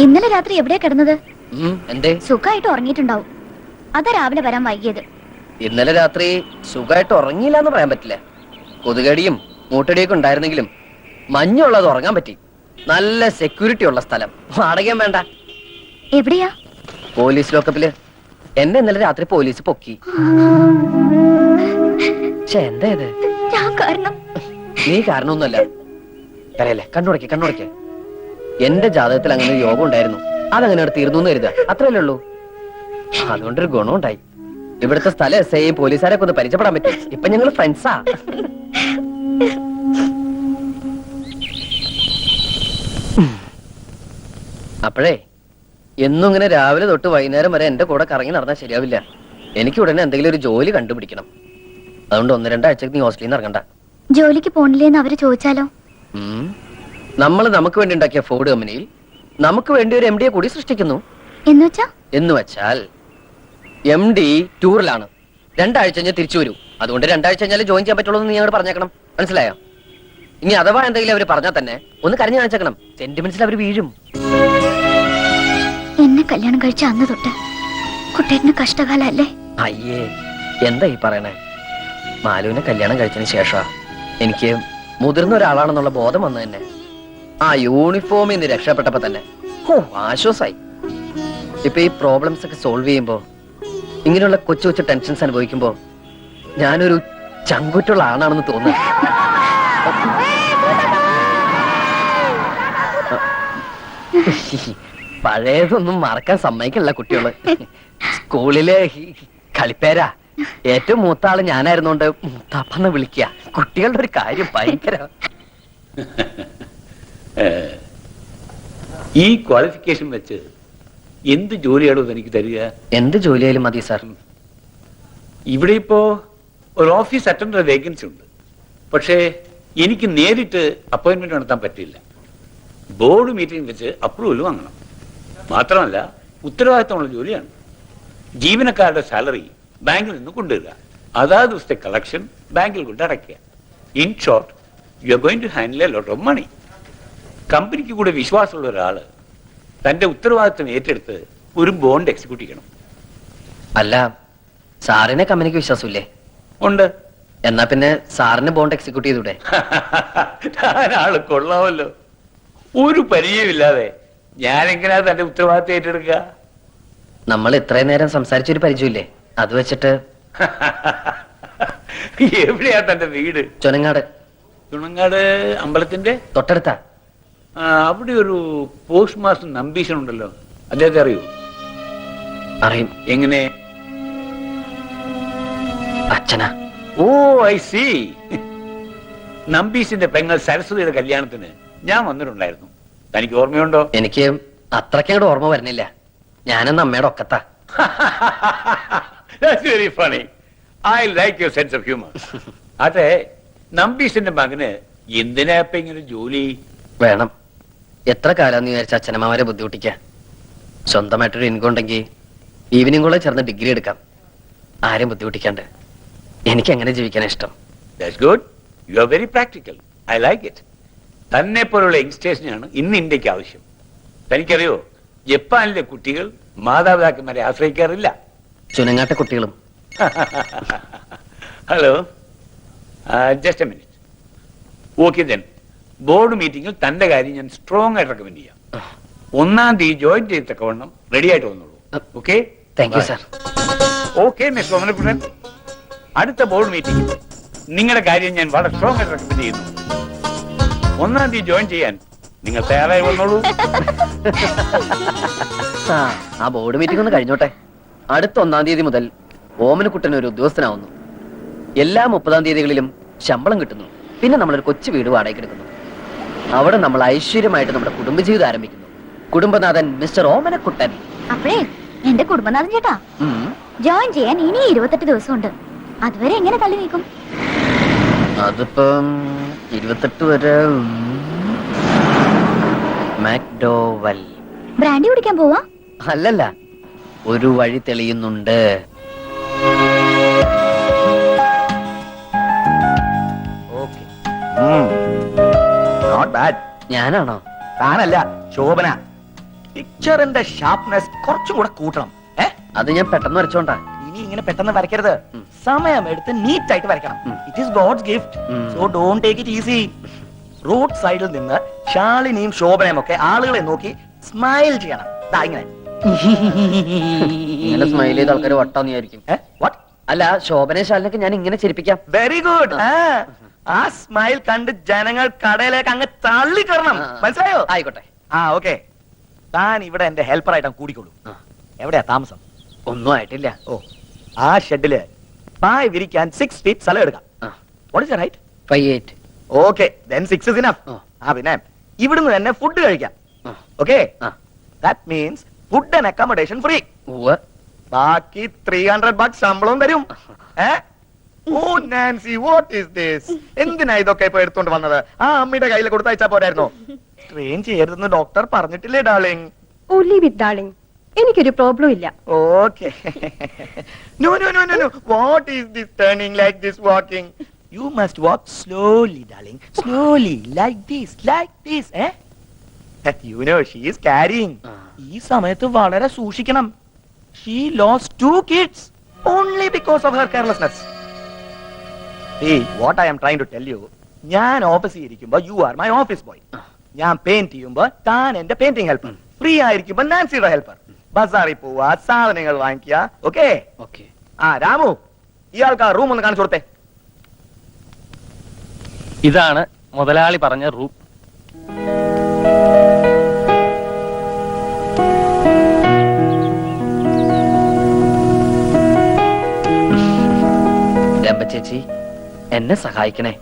ഇന്നലെ രാത്രി എവിടെയാ കിടന്നത്? എന്തേ? സുഖമായിട്ട് ഉറങ്ങിയിട്ടുണ്ടാവും. അതാ രാവിലെ വരാൻ വൈകിയത്. ഇന്നലെ രാത്രി സുഖമായിട്ട് ഉറങ്ങിയില്ല എന്ന് പറയാൻ പറ്റില്ല. കൊതുകടിയും മൂട്ടടിയൊക്കെ ഉണ്ടായിരുന്നെങ്കിലും മഞ്ഞുള്ളത് ഉറങ്ങാൻ പറ്റി. നല്ല സെക്യൂരിറ്റി ഉള്ള സ്ഥലം. വാടകയും വേണ്ട. എവിടെയാ? പോലീസ് ലോക്കപ്പില്. എന്നെ ഇന്നലെ രാത്രി പോലീസ് പൊക്കി. എന്താ ഇത്? നീ കാരണമൊന്നുമല്ല. കരയല്ലേ, കണ്ണുടയ്ക്ക് കണ്ണുടയ്ക്ക്. എന്റെ ജാതകത്തിൽ അങ്ങനെ ഒരു യോഗം ഉണ്ടായിരുന്നു. അതങ്ങനെ തീർന്നു എന്ന് കരുതാ. അത്രയല്ലേ ഉള്ളൂ. അതുകൊണ്ടൊരു ഗുണമുണ്ടായി. ഇവിടുത്തെ സ്ഥലം എസ് ഐയും പോലീസുകാരൊക്കെ ഒന്ന് പരിചയപ്പെടാൻ പറ്റും. ഇപ്പൊ ഞങ്ങൾ ഫ്രണ്ട്സാ. അപ്പോഴേ എന്നും ഇങ്ങനെ രാവിലെ തൊട്ട് വൈകുന്നേരം വരെ എന്റെ കൂടെ കറങ്ങി നടന്നാൽ ശരിയാവില്ല. എനിക്ക് ഉടനെ എന്തെങ്കിലും ഒരു ജോലി കണ്ടുപിടിക്കണം. അതുകൊണ്ട് 1-2 ആഴ്ചക്ക് നീ ഹോസ്റ്റലിൽ നിന്ന് ഇറങ്ങണ്ട. ജോലിക്ക് പോണില്ലേന്ന് അവര് ചോദിച്ചാലോ? നമ്മൾ നമുക്ക് വേണ്ടി ഉണ്ടാക്കിയ ഫോർഡ് കമ്പനിയിൽ നമുക്ക് വേണ്ടി ഒരു MD കൂടി സൃഷ്ടിക്കുന്നു. എന്ന് വെച്ചാൽ MD ടൂറിലാണ്. 2 ആഴ്ച കഴിഞ്ഞാൽ തിരിച്ചു വരൂ. അതുകൊണ്ട് 2 ആഴ്ച കഴിഞ്ഞാൽ ജോയിൻ ചെയ്യാൻ പറ്റുള്ളൂ എന്ന് നീ അങ്ങോട്ട് പറഞ്ഞേക്കണം. മനസ്സിലായോ? ഇനി അഥവാ എന്തെങ്കിലും അവർ പറഞ്ഞാൽ തന്നെ ഒന്ന് കരഞ്ഞു കാണിച്ചേക്കണം. സെന്റിമെന്റ്സിൽ അവർ വീഴും. എന്നെ കല്യാണം കഴിച്ച അന്ന് തൊട്ട് കുട്ടേട്ടന് കഷ്ടകാലല്ലേ? അയ്യേ, എന്താ ഈ പറയണേ? മാലുവിനെ കല്യാണം കഴിച്ചതിന് ശേഷം എനിക്ക് മുതിർന്ന ഒരാളാണെന്നുള്ള ബോധം വന്നു തന്നെ. ആ യൂണിഫോമിൽ നിന്ന് രക്ഷപ്പെട്ടപ്പോ തന്നെ ആശ്വാസായി. ഇപ്പൊ ഈ പ്രോബ്ലംസ് ഒക്കെ സോൾവ് ചെയ്യുമ്പോ, ഇങ്ങനെയുള്ള കൊച്ചു കൊച്ചു ടെൻഷൻസ് അനുഭവിക്കുമ്പോ ഞാനൊരു ചങ്കുറ്റുള്ള ആണാണെന്ന് തോന്നുന്നു. പഴയതൊന്നും മറക്കാൻ സമ്മതിക്കില്ല കുട്ടികള്. സ്കൂളിലെ കളിപ്പേരാ. ഏറ്റവും മൂത്ത ആള് ഞാനായിരുന്നോണ്ട് മുത്താപ്പന്ന് വിളിക്കുക. കുട്ടികളുടെ ഒരു കാര്യം ഭയങ്കര. ഈ ക്വാളിഫിക്കേഷൻ വെച്ച് എന്ത് ജോലിയാണോ എനിക്ക് തരിക? എന്ത് ജോലിയായാലും മതി സാർ. ഇവിടെ ഇപ്പോ ഒരു ഓഫീസ് അറ്റൻഡർ വേക്കൻസി ഉണ്ട്. പക്ഷേ എനിക്ക് നേരിട്ട് അപ്പോയിന്റ്മെന്റ് നടത്താൻ പറ്റില്ല. ബോർഡ് മീറ്റിംഗ് വെച്ച് അപ്രൂവൽ വാങ്ങണം. മാത്രമല്ല ഉത്തരവാദിത്തമുള്ള ജോലിയാണ്. ജീവനക്കാരുടെ സാലറി ബാങ്കിൽ നിന്ന് കൊണ്ടുവരിക, അതാത് ദിവസത്തെ കളക്ഷൻ ബാങ്കിൽ കൊണ്ട് അടയ്ക്കുക. In short, you are going to handle a lot of money. കമ്പനിക്ക് കൂടെ വിശ്വാസമുള്ള ഒരാള് തന്റെ ഉത്തരവാദിത്തം ഏറ്റെടുത്ത് ഒരു ബോണ്ട് എക്സിക്യൂട്ട് ചെയ്യണം. അല്ല, സാറിനെ കമ്പനിക്ക് വിശ്വാസമില്ലേ? ഉണ്ട്. എന്നാ പിന്നെ സാറിന് ബോണ്ട് എക്സിക്യൂട്ട് ചെയ്തൂടെ? ആള് കൊള്ളാമല്ലോ. ഒരു പരിചയമില്ലാതെ ഞാനെങ്ങനെയാ തന്റെ ഉത്തരവാദിത്തം ഏറ്റെടുക്കുക? നമ്മൾ ഇത്രയും നേരം സംസാരിച്ചൊരു പരിചയമില്ലേ? അത് വെച്ചിട്ട്. എവിടെയാ തന്റെ വീട്? ചുനങ്ങാട്. ചുണങ്ങാട് അമ്പലത്തിന്റെ തൊട്ടടുത്താ. അവിടെ ഒരു പോസ്റ്റ് മാസ്റ്റർ നമ്പീശൻ ഉണ്ടല്ലോ, അദ്ദേഹത്തെ അറിയൂ? അറിയും. എങ്ങനെ? അച്ഛനാ. ഓ, ഐ സി. നമ്പീശിന്റെ പെങ്ങൾ സരസ്വതിയുടെ കല്യാണത്തിന് ഞാൻ വന്നിട്ടുണ്ടായിരുന്നു. തനിക്ക് ഓർമ്മയുണ്ടോ? എനിക്ക് അത്രയ്ക്കങ്ങോട്ട് ഓർമ്മ വരുന്നില്ല. ഞാനെന്ന് അമ്മയുടെ ഒക്കത്താ. That's very funny. I like your sense of humor. അതെ, നമ്പീശിന്റെ മകന് എന്തിനാ ഇപ്പൊ ഇങ്ങനെ ജോലി വേണം? എത്ര കാലാന്ന് വിചാരിച്ച അച്ഛനമ്മമാരെ ബുദ്ധിമുട്ടിക്ക. സ്വന്തമായിട്ടൊരു ഇൻകം ഉണ്ടെങ്കിൽ ഈവനിങ് കൂടെ ചേർന്ന് ഡിഗ്രി എടുക്കാം, ആരും ബുദ്ധിമുട്ടിക്കാണ്ട്. എനിക്ക് എങ്ങനെ ജീവിക്കാനാ ഇഷ്ടം. That's good. You are very practical. I like it. തന്നെ പോലുള്ള യങ്സ്റ്റേഴ്സിനാണ് ഇന്ന് ഇന്ത്യക്ക് ആവശ്യം. തനിക്കറിയോ, ജപ്പാനിലെ കുട്ടികൾ മാതാപിതാക്കന്മാരെ ആശ്രയിക്കാറില്ല. ചുനങ്ങാട്ടെ കുട്ടികളും. Hello, just A minute. Okay then, board മീറ്റിംഗിൽ തന്റെ കാര്യം ഞാൻ സ്ട്രോങ് ആയിട്ട് റെക്കമെൻഡ് ചെയ്യാം. 1-ാം തീയതി ജോയിൻ ചെയ്തക്കവണ്ണം റെഡി ആയിട്ട് വന്നോളൂ. Okay? Thank you sir. Okay miss Somanapuran, അടുത്ത ബോർഡ് മീറ്റിംഗിൽ നിങ്ങളുടെ കാര്യം ഞാൻ വളരെ സ്ട്രോങ് ആയിട്ട് റെക്കമെൻഡ് ചെയ്യുന്നു. 1-ാം തീയതി ജോയിൻ ചെയ്യാൻ നിങ്ങൾ തയ്യാറായി വന്നോളൂ. ആ ബോർഡ് മീറ്റിംഗ് ഒന്ന് കഴിഞ്ഞോട്ടെ. അടുത്ത 1-ാം തീയതി മുതൽ ഓമനക്കുട്ടൻ ഒരു ഉദ്യോഗസ്ഥനാവുന്നു. എല്ലാ 30-ാം തീയതികളിലും ശമ്പളം കിട്ടുന്നു. പിന്നെ നമ്മളൊരു കൊച്ചു വീട് വാടകയ്ക്ക് എടുക്കുന്നു. അവിടെ നമ്മൾ ഐശ്വര്യമായിട്ട് നമ്മുടെ കുടുംബജീവിതം ആരംഭിക്കുന്നു. കുടുംബനാഥൻ മിസ്റ്റർ ഓമനക്കുട്ടൻ. അപ്പഴേ എന്റെ കുടുംബനാഥൻ ചേട്ടാ, ജോയിൻ ചെയ്യാൻ ഇനി 28 ദിവസമുണ്ട്. അതുവരെ എങ്ങനെ തള്ളി നീക്കും? അതിപ്പം 28 വരെ. മാക്ഡോവൽ ബ്രാൻഡി കുടിക്കാൻ പോവാ? അല്ലല്ല, ഒരു വഴി തെളിയുന്നുണ്ട്. Not bad. ഞാനാണോ? താനല്ല, ശോഭന. പിക്ചറിന്റെ ഷാർപ്നെസ് കുറച്ചും കൂടെ കൂട്ടണം. അത് ഞാൻ പെട്ടെന്ന് വരച്ചോണ്ടാ. ഇനി ഇങ്ങനെ പെട്ടെന്ന് വരയ്ക്കരുത്, സമയം എടുത്ത് നീറ്റ് ആയിട്ട് വരയ്ക്കണം. It is God's gift, so don't take it easy. Road സൈഡിൽ നിന്ന് ശാലിനിയും ശോഭനയും ഒക്കെ ആളുകളെ നോക്കി സ്മൈൽ ചെയ്യണം. ദാ ഇങ്ങനെ. ഇങ്ങനെ സ്മൈൽ ചെയ്ത ആൾക്കാർ വട്ടാന്ന് വിചാരിക്കും. വാട്ട്? അല്ല, ശോഭന ശാലിനൊക്കെ ഞാൻ ഇങ്ങനെ ചിരിപ്പിക്കാം. Very good. ആ സ്മൈൽ കണ്ട് ജനങ്ങൾ കടയിലേക്ക് അങ്ങ് തള്ളിക്കറണം. മനസ്സിലായോ? ആയിക്കോട്ടെ. ഓക്കെ. താൻ ഇവിടെ എന്റെ ഹെൽപ്പറായിട്ട് കൂടിക്കൊള്ളൂ. എവിടെയാ താമസം? ഒന്നും ആയിട്ടില്ല. ആ ഷെഡില് പായ് വിരിക്കാൻ 6 feet സ്ഥലം എടുക്കാം. What is the height? 5'8". Okay, then 6 is enough. പിന്നെ ഇവിടുന്ന് തന്നെ ഫുഡ് കഴിക്കാം. Okay? That means food and accommodation free. ബാക്കി $300 ശമ്പളവും തരും. Nancy, what is this? എന്തിനാ ഇതൊക്കെ ഇപ്പൊ എടുത്തോണ്ട് വന്നത്? ആ അമ്മയുടെ കയ്യിൽ കൊടുത്തയച്ചാ പോരായിരുന്നോ? ട്രെയിൻ ചെയ്യരുതെന്ന് ഡോക്ടർ പറഞ്ഞിട്ടില്ലേ ഡാർലിംഗ്? Only with darling. എനിക്കൊരു പ്രോബ്ലം ഇല്ല. Okay. No. What is this turning like this walking? You must walk slowly, darling. Slowly, like this. You know, she is carrying. ഈ സമയത്ത് വളരെ സൂക്ഷിക്കണം. She lost 2 kids only because of her carelessness. See, what I am trying to tell you, ഞാൻ ഓഫീസിൽ ഇരിക്കുമ്പോ you are my office boy. ഞാൻ paint ചെയ്യുമ്പോ താൻ എന്റെ പെയിന്റിംഗ് ഹെൽപ്പർ. ഫ്രീ ആയിരിക്കുമ്പോ നാൻസിയുടെ ഹെൽപ്പർ. ബസാറിൽ പോവാ, സാധനങ്ങൾ വാങ്ങിക്കുക. ഓക്കെ? രാമു, ഇയാൾക്ക് ആ റൂം ഒന്ന് കാണിച്ചു കൊടുത്തേ. ഇതാണ് മുതലാളി പറഞ്ഞ റൂം. ചേച്ചി, എന്നെ സഹായിക്കണേ.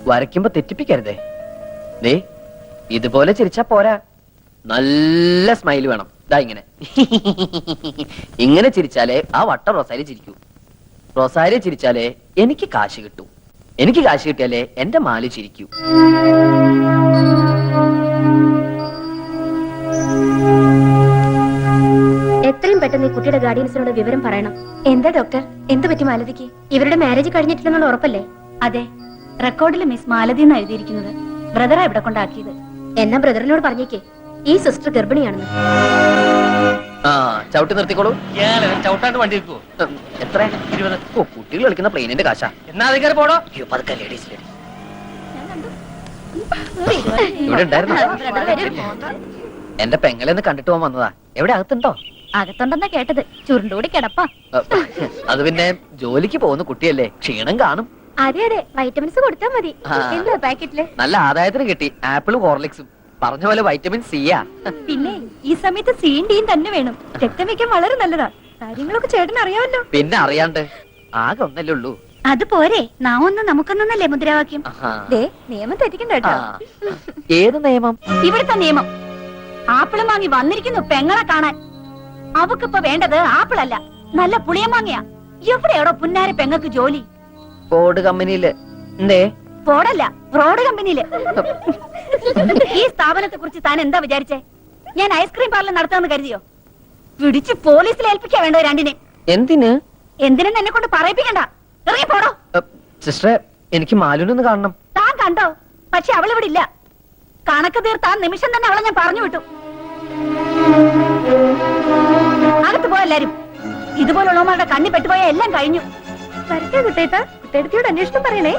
വരയ്ക്കുമ്പോ തെറ്റിപ്പിക്കരുതേ. ദേ, ഇതുപോലെ ചിരിച്ചാ പോരാ, നല്ല സ്മൈൽ വേണം. ദാ ഇങ്ങനെ. ഇങ്ങനെ ചിരിച്ചാലേ ആ വട്ട റൊസാരി ചിരിക്കൂ. റൊസാരി ചിരിച്ചാലേ എനിക്ക് കാശ് കിട്ടൂ. എനിക്ക് കാശ് കിട്ടിയാലേ എന്റെ മാലി ചിരിക്കൂ. എത്രയും പെട്ടെന്ന് ഈ കുട്ടിയുടെ ഗാർഡിയൻസിനോട് വിവരം പറയണം. എന്താ ഡോക്ടർ, എന്ത് പറ്റി മാലതിക്ക്? ഇവരുടെ മാരേജ് കഴിഞ്ഞിട്ടില്ലെന്നുള്ള ഉറപ്പല്ലേ? അതെ, റെക്കോർഡിൽ മിസ് മാലതി എന്ന് എഴുതിയിരിക്കുന്നത്. ബ്രദറാ ഇവിടെ കൊണ്ടാക്കിയത്. എന്നാ ബ്രദറിനോട് പറഞ്ഞേക്കേ ഈ സിസ്റ്റർ ഗർഭിണിയാണെന്ന്. ചവിട്ടി നിർത്തിക്കോളൂ. ചവിട്ടാണ്ട് വണ്ടി വെക്കുവോ? എത്ര? 20. കുട്ടികൾ കളിക്കുന്ന പ്ലെയിനിന്റെ കാശാ. എന്നാ അധികാരി പോടോ. പതുക്കെ ലേഡീസ്. ഇവിടെ ഉണ്ടായിരുന്നു. എന്റെ പെങ്ങളെന്ന് കണ്ടിട്ട് പോകാൻ വന്നതാ. എവിടെ അകത്തുണ്ടോ? അകത്തുണ്ടെന്നാ കേട്ടത്. ചുരുണ്ടുകൂടി കിടപ്പാ. അത് പിന്നെ ജോലിക്ക് പോകുന്ന കുട്ടിയല്ലേ, ക്ഷീണം കാണും. അതെ, വൈറ്റമിൻസ് കൊടുത്താൽ മതി. എന്താ പാക്കറ്റില്? നല്ല ആദായത്തിന് കിട്ടി. ആപ്പിളും ഹോർലിക്സും. പറഞ്ഞ പോലെ വൈറ്റമിൻ സിയാ. പിന്നെ ഈ സമയത്ത് സീൻ ഡീൻ തന്നെ വേണം. രക്തം വെക്കാൻ വളരെ നല്ലതാ. കാര്യങ്ങളൊക്കെ ചേട്ടൻ അറിയാമല്ലോ. പിന്നെ അറിയാണ്ട് ആകെ ഒന്നല്ലേ ഉള്ളൂ. അത് പോരെ, നാം ഒന്ന് നമുക്കൊന്നല്ലേ മുദ്രാവാക്യം. നിയമം തെറ്റിക്കണ്ട കേട്ടോ. ഏത് നിയമം? ഇവിടുത്തെ നിയമം. ആപ്പിളും വാങ്ങി വന്നിരിക്കുന്നു പെങ്ങളെ കാണാൻ. അവക്കിപ്പോ വേണ്ടത് ആപ്പിളല്ല, നല്ല പുളിയം വാങ്ങിയാ. എവിടെയാടോ പുന്നാര പെങ്ങൾക്ക് ജോലി? ഫോർഡ് കമ്പനിയില്. എന്തേ? ഫോർഡല്ല, ഫ്രോഡ് കമ്പനിയില്. ഈ സ്ഥാപനത്തെ കുറിച്ച് താൻ എന്താ വിചാരിച്ചേ? ഞാൻ ഐസ്ക്രീം പാർലർ നടത്താമെന്ന് കരുതിയോ? പിടിച്ച് പോലീസിൽ ഏൽപ്പിക്കാ വേണ്ടത് രണ്ടിനെ. എന്തിന്? എന്തിനെന്ന് എന്നെ കൊണ്ട് പറയിപ്പിക്കണ്ട. ഇറങ്ങി പോടോ. സിസ്റ്ററെ, എനിക്ക് മാലുനൊന്ന് കാണണം. താൻ കണ്ടോ? പക്ഷെ അവളിവിടെ ഇല്ല. കണക്ക് തീർത്താൻ നിമിഷം തന്നെ അവളെ ഞാൻ പറഞ്ഞു വിട്ടു. അകത്ത് പോയെല്ലാരും. ഇതുപോലുള്ളവന്മാരുടെ കണ്ണി പെട്ടുപോയ എല്ലാം കഴിഞ്ഞു. വരട്ടെ കുട്ടേട്ടാ, കുട്ടേടത്തിയോട് അന്വേഷണം പറയണേ.